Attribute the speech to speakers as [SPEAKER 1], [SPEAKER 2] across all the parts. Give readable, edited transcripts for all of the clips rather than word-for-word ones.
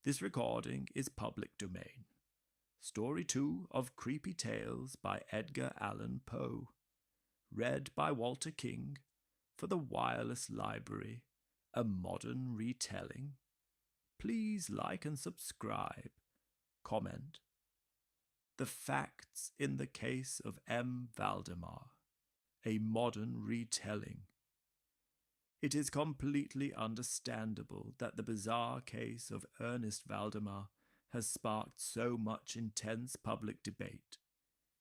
[SPEAKER 1] This recording is public domain. Story 2 of Creepy Tales by Edgar Allan Poe. Read by Walter King for the Wireless Library, a modern retelling. Please like and subscribe. Comment. The Facts in the Case of M. Valdemar, a modern retelling. It is completely understandable that the bizarre case of Ernest Valdemar has sparked so much intense public debate.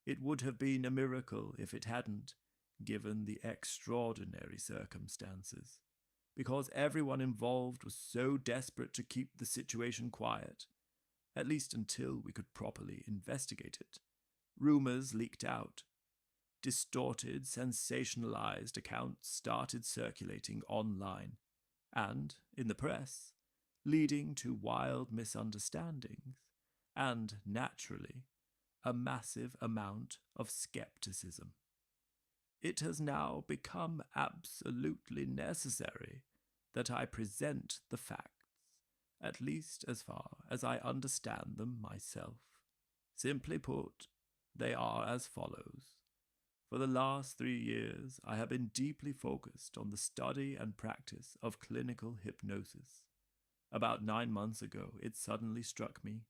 [SPEAKER 1] It would have been a miracle if it hadn't, given the extraordinary circumstances, because everyone involved was so desperate to keep the situation quiet, at least until we could properly investigate it. Rumors leaked out. Distorted, sensationalized accounts started circulating online and in the press, leading to wild misunderstandings and, naturally, a massive amount of skepticism. It has now become absolutely necessary that I present the facts, at least as far as I understand them myself. Simply put, they are as follows. For the last 3 years, I have been deeply focused on the study and practice of clinical hypnosis. About 9 months ago, it suddenly struck me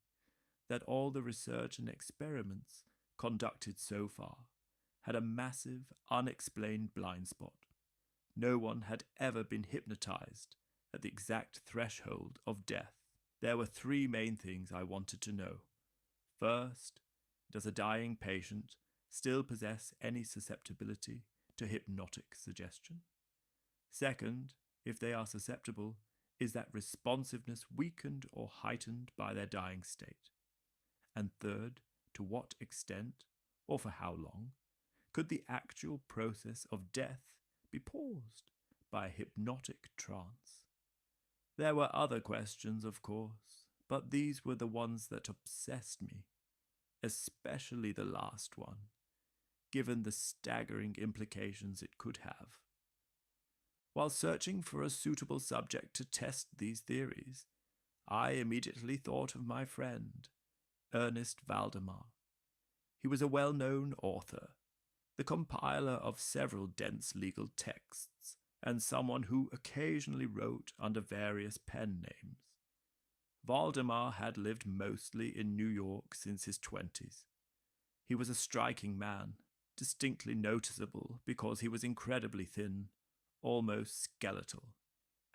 [SPEAKER 1] that all the research and experiments conducted so far had a massive, unexplained blind spot. No one had ever been hypnotized at the exact threshold of death. There were 3 main things I wanted to know. First, does a dying patient still possess any susceptibility to hypnotic suggestion? Second, if they are susceptible, is that responsiveness weakened or heightened by their dying state? And third, to what extent, or for how long, could the actual process of death be paused by a hypnotic trance? There were other questions, of course, but these were the ones that obsessed me, especially the last one, given the staggering implications it could have. While searching for a suitable subject to test these theories, I immediately thought of my friend, Ernest Valdemar. He was a well-known author, the compiler of several dense legal texts, and someone who occasionally wrote under various pen names. Valdemar had lived mostly in New York since his 20s. He was a striking man, distinctly noticeable because he was incredibly thin, almost skeletal,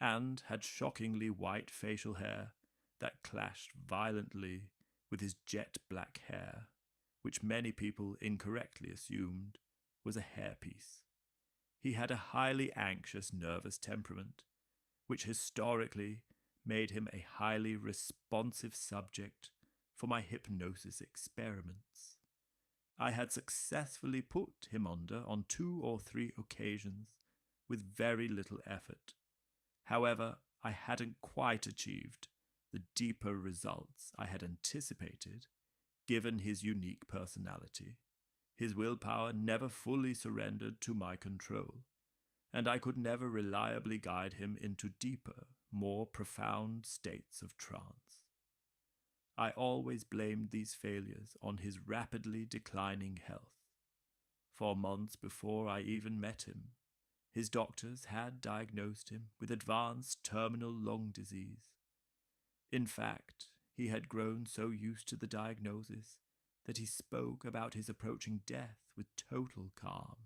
[SPEAKER 1] and had shockingly white facial hair that clashed violently with his jet black hair, which many people incorrectly assumed was a hairpiece. He had a highly anxious, nervous temperament, which historically made him a highly responsive subject for my hypnosis experiments. I had successfully put him under on 2 or 3 occasions with very little effort. However, I hadn't quite achieved the deeper results I had anticipated, given his unique personality. His willpower never fully surrendered to my control, and I could never reliably guide him into deeper, more profound states of trance. I always blamed these failures on his rapidly declining health. For months before I even met him, his doctors had diagnosed him with advanced terminal lung disease. In fact, he had grown so used to the diagnosis that he spoke about his approaching death with total calm,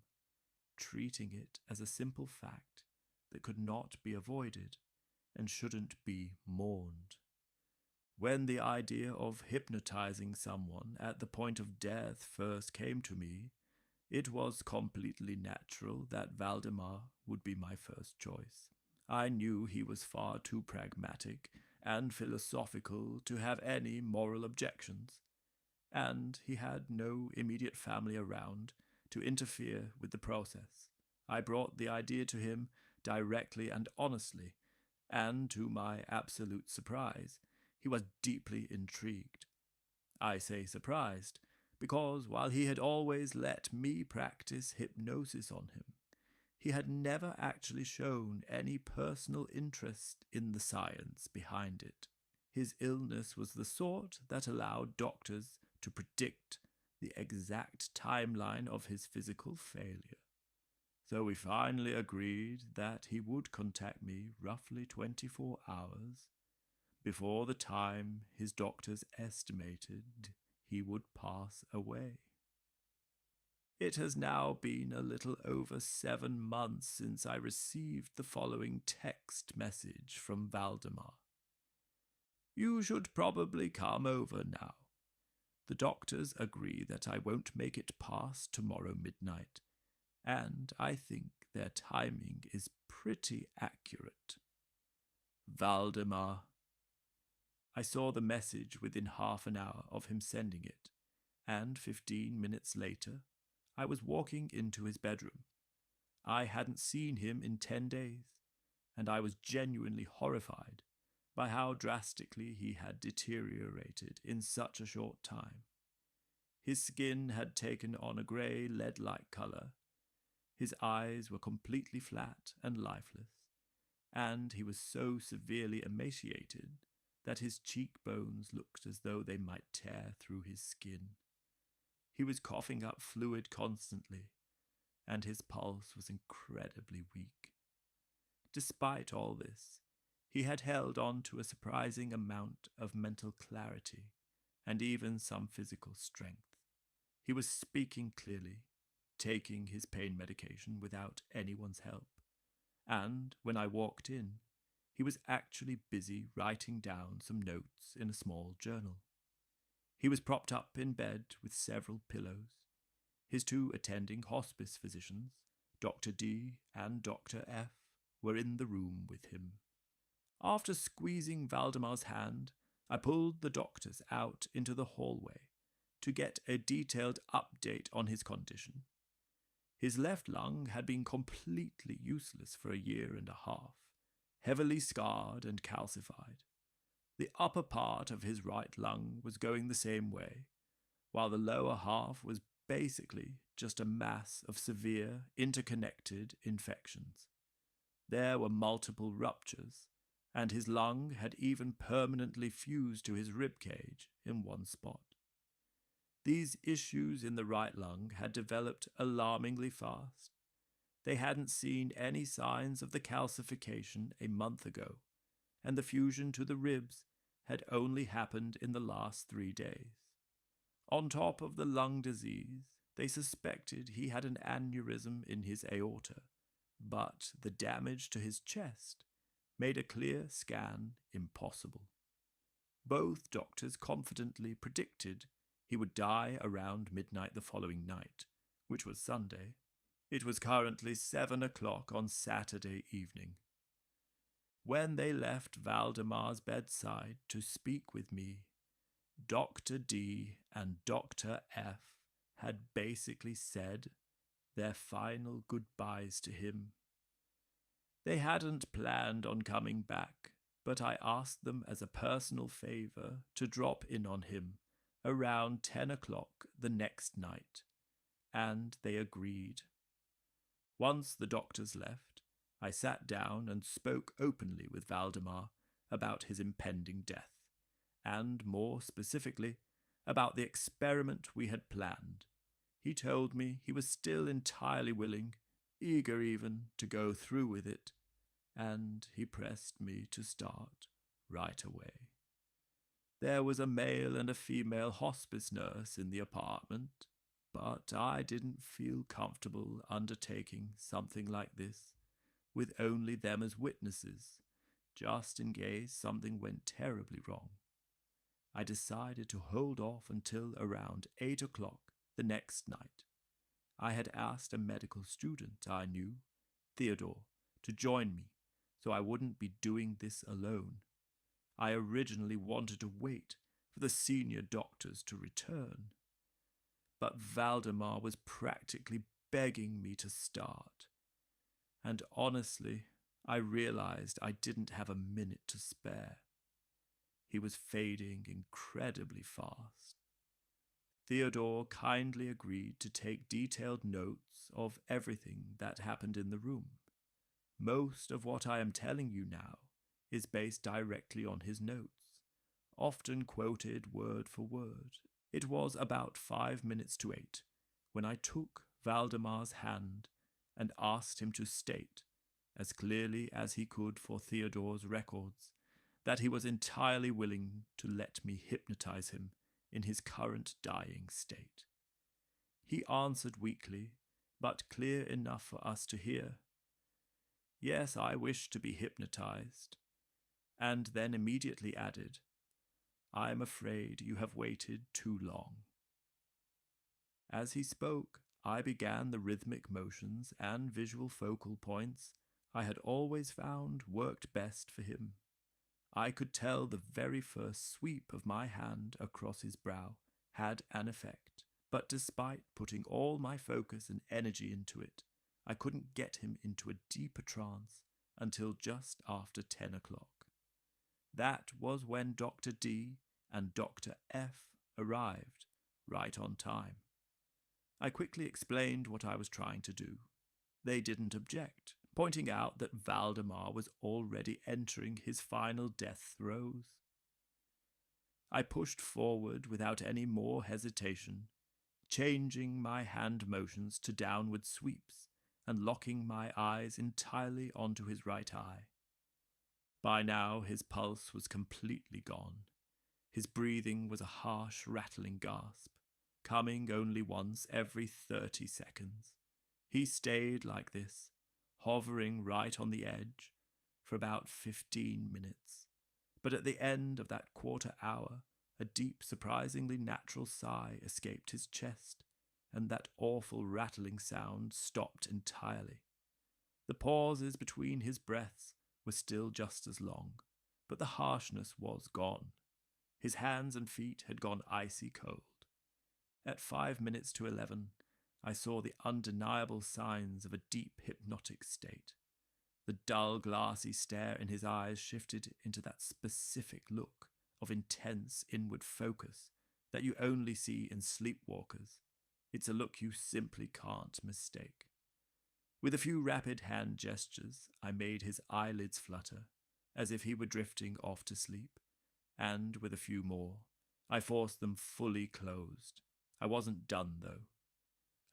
[SPEAKER 1] treating it as a simple fact that could not be avoided and shouldn't be mourned. When the idea of hypnotizing someone at the point of death first came to me, it was completely natural that Valdemar would be my first choice. I knew he was far too pragmatic and philosophical to have any moral objections, and he had no immediate family around to interfere with the process. I brought the idea to him directly and honestly, and to my absolute surprise, he was deeply intrigued. I say surprised, because while he had always let me practice hypnosis on him, he had never actually shown any personal interest in the science behind it. His illness was the sort that allowed doctors to predict the exact timeline of his physical failure. So we finally agreed that he would contact me roughly 24 hours before the time his doctors estimated he would pass away. It has now been a little over 7 months since I received the following text message from Valdemar. You should probably come over now. The doctors agree that I won't make it past tomorrow midnight, and I think their timing is pretty accurate. Valdemar. I saw the message within half an hour of him sending it, and 15 minutes later, I was walking into his bedroom. I hadn't seen him in 10 days, and I was genuinely horrified by how drastically he had deteriorated in such a short time. His skin had taken on a grey, lead-like colour. His eyes were completely flat and lifeless, and he was so severely emaciated that his cheekbones looked as though they might tear through his skin. He was coughing up fluid constantly, and his pulse was incredibly weak. Despite all this, he had held on to a surprising amount of mental clarity and even some physical strength. He was speaking clearly, taking his pain medication without anyone's help, and when I walked in, he was actually busy writing down some notes in a small journal. He was propped up in bed with several pillows. His 2 attending hospice physicians, Dr. D and Dr. F, were in the room with him. After squeezing Valdemar's hand, I pulled the doctors out into the hallway to get a detailed update on his condition. His left lung had been completely useless for 1.5 years, heavily scarred and calcified. The upper part of his right lung was going the same way, while the lower half was basically just a mass of severe, interconnected infections. There were multiple ruptures, and his lung had even permanently fused to his rib cage in one spot. These issues in the right lung had developed alarmingly fast. They hadn't seen any signs of the calcification a month ago, and the fusion to the ribs had only happened in the last 3 days. On top of the lung disease, they suspected he had an aneurysm in his aorta, but the damage to his chest made a clear scan impossible. Both doctors confidently predicted he would die around midnight the following night, which was Sunday. It was currently 7 o'clock on Saturday evening. When they left Valdemar's bedside to speak with me, Dr. D and Dr. F had basically said their final goodbyes to him. They hadn't planned on coming back, but I asked them as a personal favor to drop in on him around 10 o'clock the next night, and they agreed. Once the doctors left, I sat down and spoke openly with Valdemar about his impending death, and more specifically, about the experiment we had planned. He told me he was still entirely willing, eager even, to go through with it, and he pressed me to start right away. There was a male and a female hospice nurse in the apartment, but I didn't feel comfortable undertaking something like this with only them as witnesses, just in case something went terribly wrong. I decided to hold off until around 8 o'clock the next night. I had asked a medical student I knew, Theodore, to join me, so I wouldn't be doing this alone. I originally wanted to wait for the senior doctors to return, but Valdemar was practically begging me to start. And honestly, I realized I didn't have a minute to spare. He was fading incredibly fast. Theodore kindly agreed to take detailed notes of everything that happened in the room. Most of what I am telling you now is based directly on his notes, often quoted word for word. It was about 5 minutes to 8 when I took Valdemar's hand and asked him to state, as clearly as he could for Theodore's records, that he was entirely willing to let me hypnotize him in his current dying state. He answered weakly, but clear enough for us to hear, "Yes, I wish to be hypnotized," and then immediately added, "I am afraid you have waited too long." As he spoke, I began the rhythmic motions and visual focal points I had always found worked best for him. I could tell the very first sweep of my hand across his brow had an effect, but despite putting all my focus and energy into it, I couldn't get him into a deeper trance until just after 10 o'clock. That was when Dr. D and Dr. F arrived, right on time. I quickly explained what I was trying to do. They didn't object, pointing out that Valdemar was already entering his final death throes. I pushed forward without any more hesitation, changing my hand motions to downward sweeps and locking my eyes entirely onto his right eye. By now his pulse was completely gone. His breathing was a harsh, rattling gasp, coming only once every 30 seconds. He stayed like this, hovering right on the edge, for about 15 minutes. But at the end of that quarter hour, a deep, surprisingly natural sigh escaped his chest, and that awful rattling sound stopped entirely. The pauses between his breaths were still just as long, but the harshness was gone. His hands and feet had gone icy cold. At 5 minutes to 11, I saw the undeniable signs of a deep hypnotic state. The dull, glassy stare in his eyes shifted into that specific look of intense inward focus that you only see in sleepwalkers. It's a look you simply can't mistake. With a few rapid hand gestures, I made his eyelids flutter, as if he were drifting off to sleep, and with a few more, I forced them fully closed. I wasn't done, though.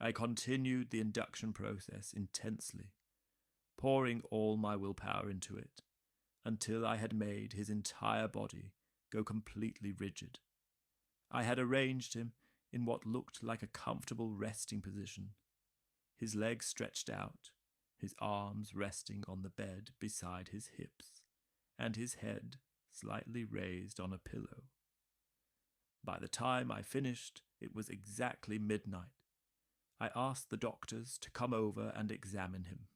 [SPEAKER 1] I continued the induction process intensely, pouring all my willpower into it, until I had made his entire body go completely rigid. I had arranged him in what looked like a comfortable resting position, his legs stretched out, his arms resting on the bed beside his hips, and his head slightly raised on a pillow. By the time I finished, it was exactly midnight. I asked the doctors to come over and examine him.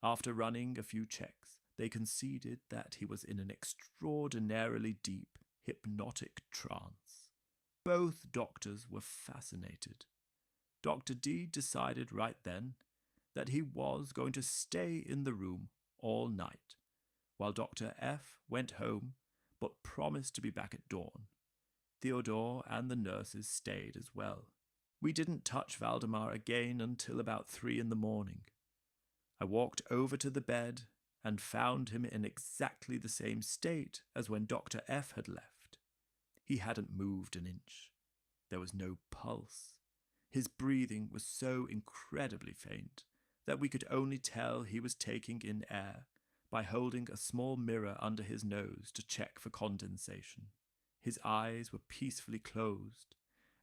[SPEAKER 1] After running a few checks, they conceded that he was in an extraordinarily deep, hypnotic trance. Both doctors were fascinated. Dr. D decided right then that he was going to stay in the room all night, while Dr. F went home but promised to be back at dawn. Theodore and the nurses stayed as well. We didn't touch Valdemar again until about 3 in the morning. I walked over to the bed and found him in exactly the same state as when Dr. F had left. He hadn't moved an inch. There was no pulse. His breathing was so incredibly faint that we could only tell he was taking in air by holding a small mirror under his nose to check for condensation. His eyes were peacefully closed,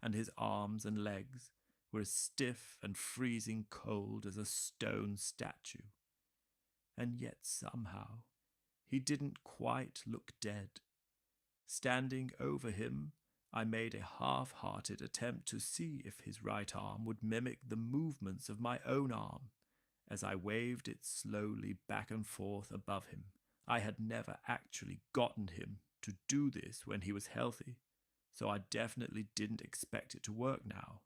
[SPEAKER 1] and his arms and legs were as stiff and freezing cold as a stone statue. And yet somehow he didn't quite look dead. Standing over him, I made a half-hearted attempt to see if his right arm would mimic the movements of my own arm as I waved it slowly back and forth above him. I had never actually gotten him to do this when he was healthy, so I definitely didn't expect it to work now.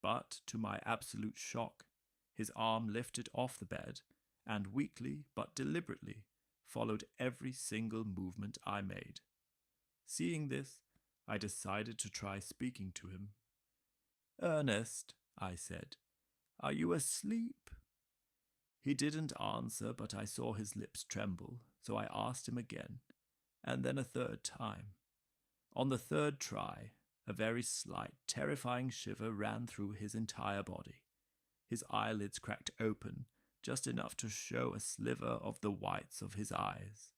[SPEAKER 1] But to my absolute shock, his arm lifted off the bed and weakly but deliberately followed every single movement I made. Seeing this, I decided to try speaking to him. "Ernest," I said, "are you asleep?" He didn't answer, but I saw his lips tremble, so I asked him again, and then a third time. On the third try, a very slight, terrifying shiver ran through his entire body. His eyelids cracked open, just enough to show a sliver of the whites of his eyes.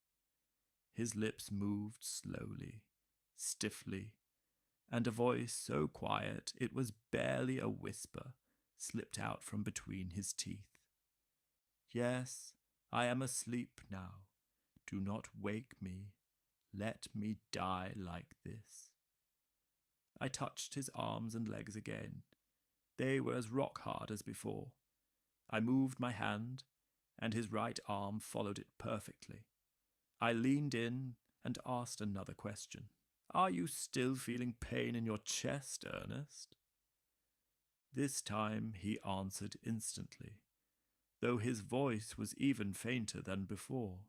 [SPEAKER 1] His lips moved slowly, stiffly, and a voice so quiet it was barely a whisper slipped out from between his teeth. "Yes, I am asleep now. Do not wake me. Let me die like this." I touched his arms and legs again. They were as rock-hard as before. I moved my hand, and his right arm followed it perfectly. I leaned in and asked another question. "Are you still feeling pain in your chest, Ernest?" This time he answered instantly, though his voice was even fainter than before.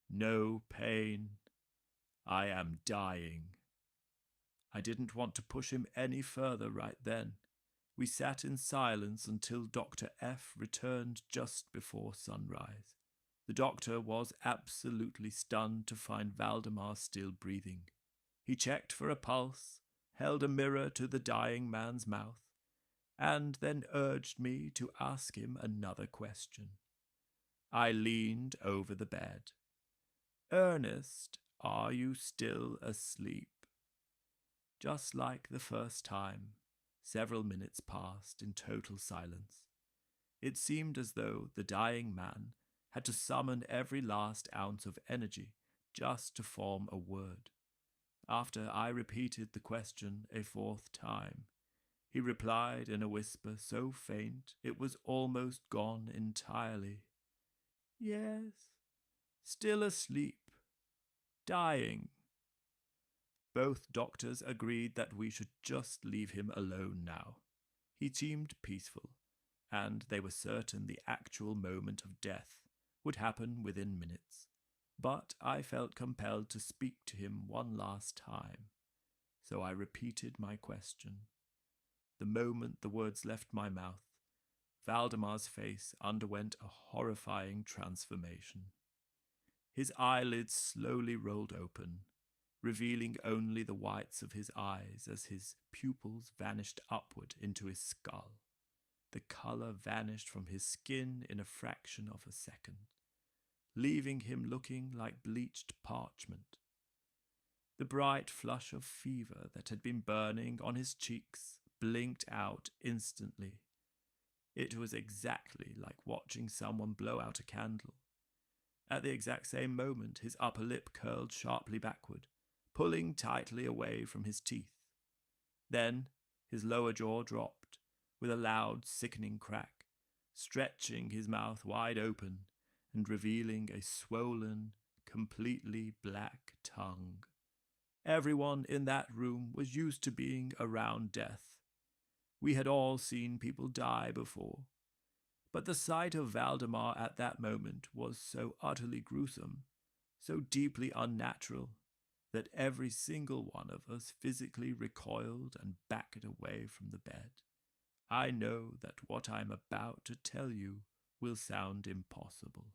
[SPEAKER 1] "No pain. I am dying." I didn't want to push him any further right then. We sat in silence until Dr. F returned just before sunrise. The doctor was absolutely stunned to find Valdemar still breathing. He checked for a pulse, held a mirror to the dying man's mouth, and then urged me to ask him another question. I leaned over the bed. "Ernest, are you still asleep?" Just like the first time, several minutes passed in total silence. It seemed as though the dying man had to summon every last ounce of energy just to form a word. After I repeated the question a fourth time, he replied in a whisper so faint it was almost gone entirely. "Yes, still asleep, dying." Both doctors agreed that we should just leave him alone now. He seemed peaceful, and they were certain the actual moment of death would happen within minutes. But I felt compelled to speak to him one last time, so I repeated my question. The moment the words left my mouth, Valdemar's face underwent a horrifying transformation. His eyelids slowly rolled open, revealing only the whites of his eyes as his pupils vanished upward into his skull. The color vanished from his skin in a fraction of a second, leaving him looking like bleached parchment. The bright flush of fever that had been burning on his cheeks blinked out instantly. It was exactly like watching someone blow out a candle. At the exact same moment, his upper lip curled sharply backward, pulling tightly away from his teeth. Then his lower jaw dropped with a loud, sickening crack, stretching his mouth wide open and revealing a swollen, completely black tongue. Everyone in that room was used to being around death. We had all seen people die before, but the sight of Valdemar at that moment was so utterly gruesome, so deeply unnatural, that every single one of us physically recoiled and backed away from the bed. I know that what I'm about to tell you will sound impossible.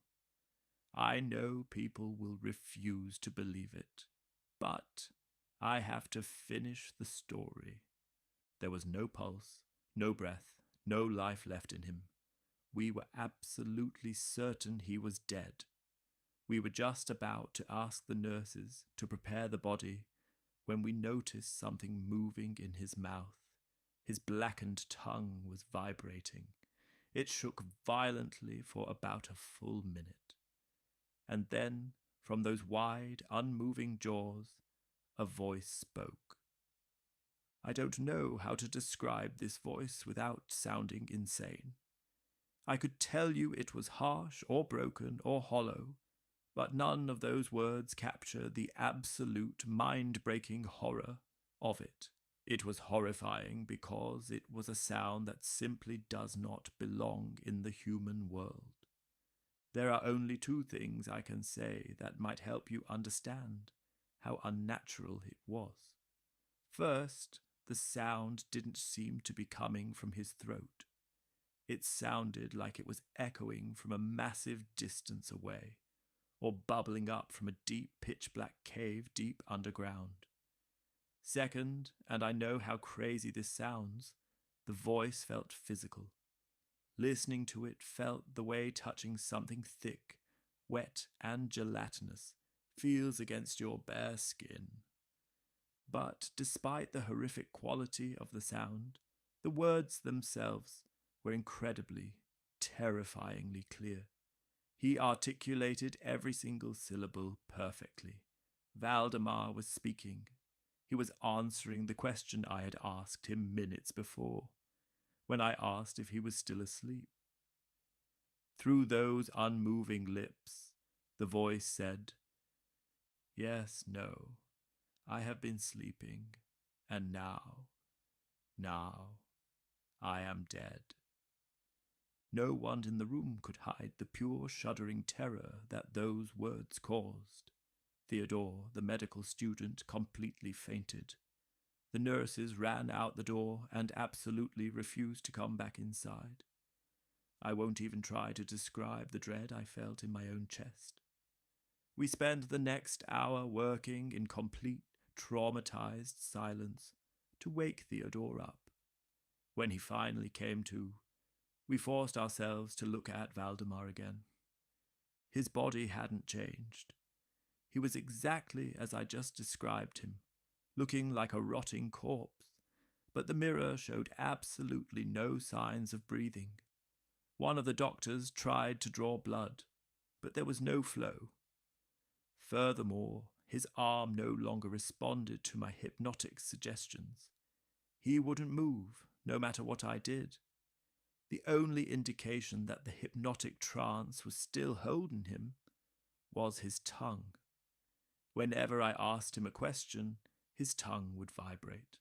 [SPEAKER 1] I know people will refuse to believe it, but I have to finish the story. There was no pulse, no breath, no life left in him. We were absolutely certain he was dead. We were just about to ask the nurses to prepare the body when we noticed something moving in his mouth. His blackened tongue was vibrating. It shook violently for about a full minute. And then, from those wide, unmoving jaws, a voice spoke. I don't know how to describe this voice without sounding insane. I could tell you it was harsh or broken or hollow, but none of those words capture the absolute mind-breaking horror of it. It was horrifying because it was a sound that simply does not belong in the human world. There are only two things I can say that might help you understand how unnatural it was. First, the sound didn't seem to be coming from his throat. It sounded like it was echoing from a massive distance away, or bubbling up from a deep pitch-black cave deep underground. Second, and I know how crazy this sounds, the voice felt physical. Listening to it felt the way touching something thick, wet, and gelatinous feels against your bare skin. But despite the horrific quality of the sound, the words themselves were incredibly, terrifyingly clear. He articulated every single syllable perfectly. Valdemar was speaking. He was answering the question I had asked him minutes before, when I asked if he was still asleep. Through those unmoving lips, the voice said, "Yes, no, I have been sleeping, and now, I am dead." No one in the room could hide the pure shuddering terror that those words caused. Theodore, the medical student, completely fainted. The nurses ran out the door and absolutely refused to come back inside. I won't even try to describe the dread I felt in my own chest. We spent the next hour working in complete, traumatized silence to wake Theodore up. When he finally came to, we forced ourselves to look at Valdemar again. His body hadn't changed. He was exactly as I just described him, looking like a rotting corpse, but the mirror showed absolutely no signs of breathing. One of the doctors tried to draw blood, but there was no flow. Furthermore, his arm no longer responded to my hypnotic suggestions. He wouldn't move, no matter what I did. The only indication that the hypnotic trance was still holding him was his tongue. Whenever I asked him a question, his tongue would vibrate.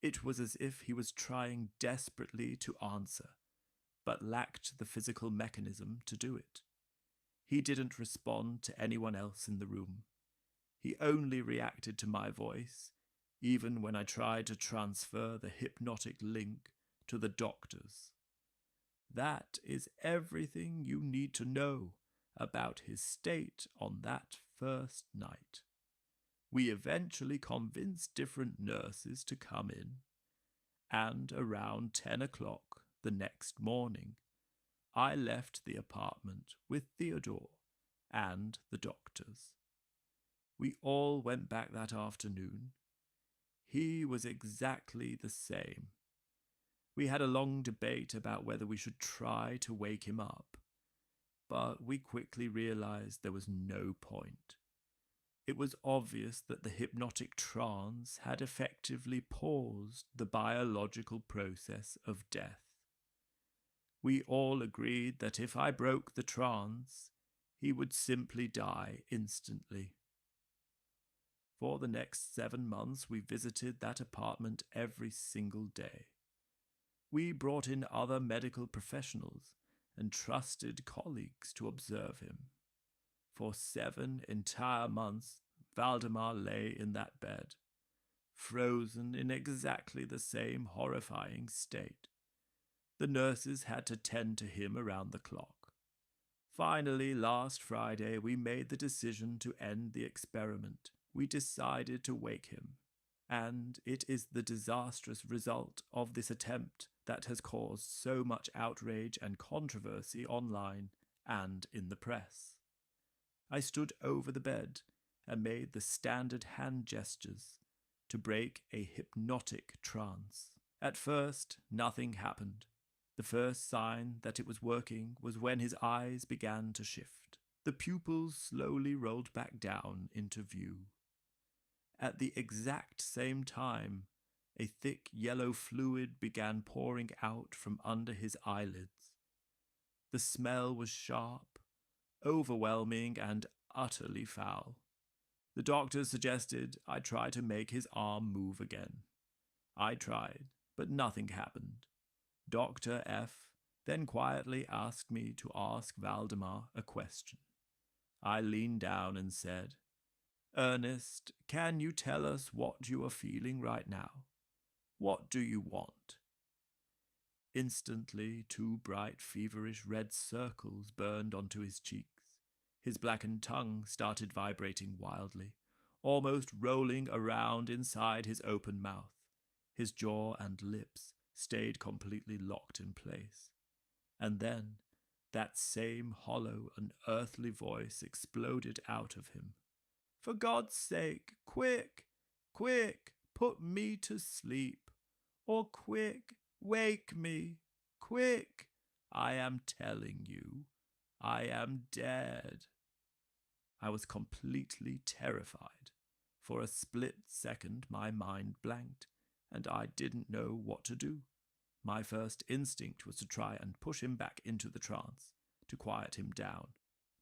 [SPEAKER 1] It was as if he was trying desperately to answer, but lacked the physical mechanism to do it. He didn't respond to anyone else in the room. He only reacted to my voice, even when I tried to transfer the hypnotic link to the doctors. That is everything you need to know about his state on that first night. We eventually convinced different nurses to come in, and around 10 o'clock the next morning, I left the apartment with Theodore and the doctors. We all went back that afternoon. He was exactly the same. We had a long debate about whether we should try to wake him up, but we quickly realized there was no point. It was obvious that the hypnotic trance had effectively paused the biological process of death. We all agreed that if I broke the trance, he would simply die instantly. For the next 7 months, we visited that apartment every single day. We brought in other medical professionals and trusted colleagues to observe him. For 7 entire months, Valdemar lay in that bed, frozen in exactly the same horrifying state. The nurses had to tend to him around the clock. Finally, last Friday, we made the decision to end the experiment. We decided to wake him, and it is the disastrous result of this attempt that has caused so much outrage and controversy online and in the press. I stood over the bed and made the standard hand gestures to break a hypnotic trance. At first, nothing happened. The first sign that it was working was when his eyes began to shift. The pupils slowly rolled back down into view. At the exact same time, a thick yellow fluid began pouring out from under his eyelids. The smell was sharp, overwhelming, and utterly foul. The doctor suggested I try to make his arm move again. I tried, but nothing happened. Dr. F. then quietly asked me to ask Valdemar a question. I leaned down and said, "Ernest, can you tell us what you are feeling right now? What do you want?" Instantly, 2 bright, feverish red circles burned onto his cheeks. His blackened tongue started vibrating wildly. almost rolling around inside his open mouth. His jaw and lips stayed completely locked in place. And then that same hollow, unearthly voice exploded out of him. "For God's sake, quick, quick, put me to sleep. Or quick, wake me, quick. I am telling you, I am dead." I was completely terrified. For a split second, my mind blanked, and I didn't know what to do. My first instinct was to try and push him back into the trance, to quiet him down.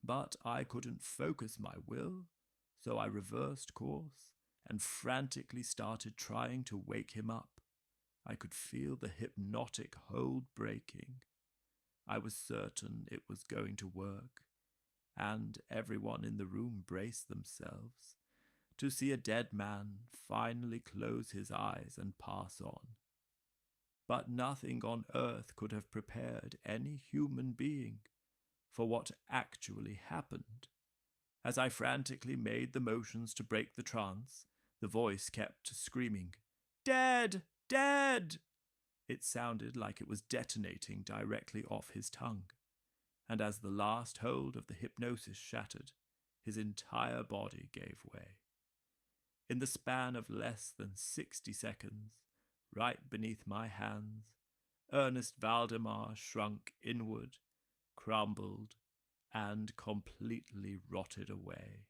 [SPEAKER 1] But I couldn't focus my will, so I reversed course and frantically started trying to wake him up. I could feel the hypnotic hold breaking. I was certain it was going to work, and everyone in the room braced themselves to see a dead man finally close his eyes and pass on. But nothing on earth could have prepared any human being for what actually happened. As I frantically made the motions to break the trance, the voice kept screaming, "Dead! Dead!" It sounded like it was detonating directly off his tongue. And as the last hold of the hypnosis shattered, his entire body gave way. In the span of less than 60 seconds, right beneath my hands, Ernest Valdemar shrunk inward, crumbled, and completely rotted away.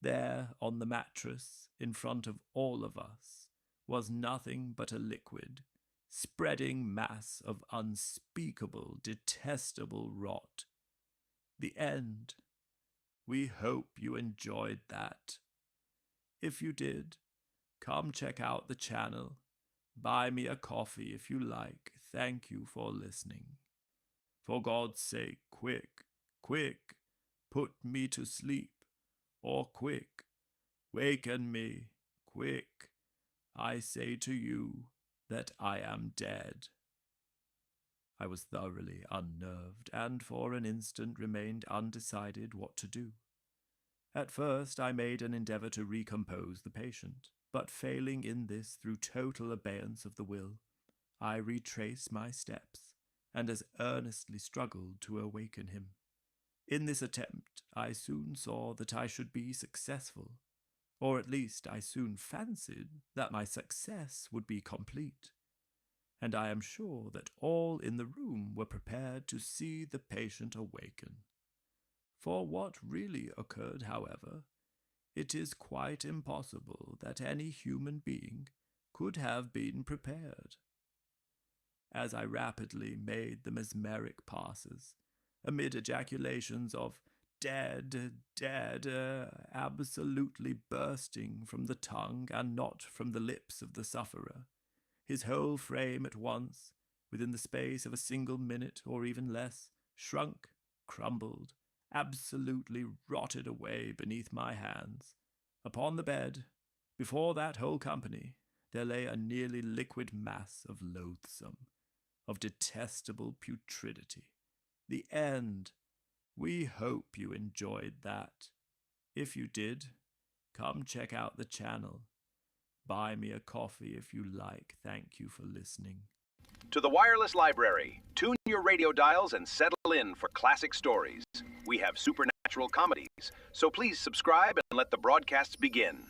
[SPEAKER 1] There, on the mattress, in front of all of us, was nothing but a liquid, spreading mass of unspeakable, detestable rot. The end. We hope you enjoyed that. If you did, come check out the channel. Buy me a coffee if you like. Thank you for listening. For God's sake, quick, quick, put me to sleep. Or quick, waken me, quick. I say to you that I am dead. I was thoroughly unnerved, and for an instant remained undecided what to do. At first I made an endeavor to recompose the patient, but failing in this through total abeyance of the will, I retraced my steps, and as earnestly struggled to awaken him. In this attempt, I soon saw that I should be successful, or at least I soon fancied that my success would be complete, and I am sure that all in the room were prepared to see the patient awaken. For what really occurred, however, it is quite impossible that any human being could have been prepared. As I rapidly made the mesmeric passes, amid ejaculations of "dead, dead," absolutely bursting from the tongue and not from the lips of the sufferer, his whole frame at once, within the space of a single minute or even less, shrunk, crumbled, absolutely rotted away beneath my hands. Upon the bed, before that whole company, there lay a nearly liquid mass of loathsome, of detestable putridity. The end. We hope you enjoyed that. If you did, come check out the channel. Buy me a coffee if you like. Thank you for listening.
[SPEAKER 2] To the wireless library, tune your radio dials and settle in for classic stories. We have supernatural comedies, so please subscribe and let the broadcasts begin.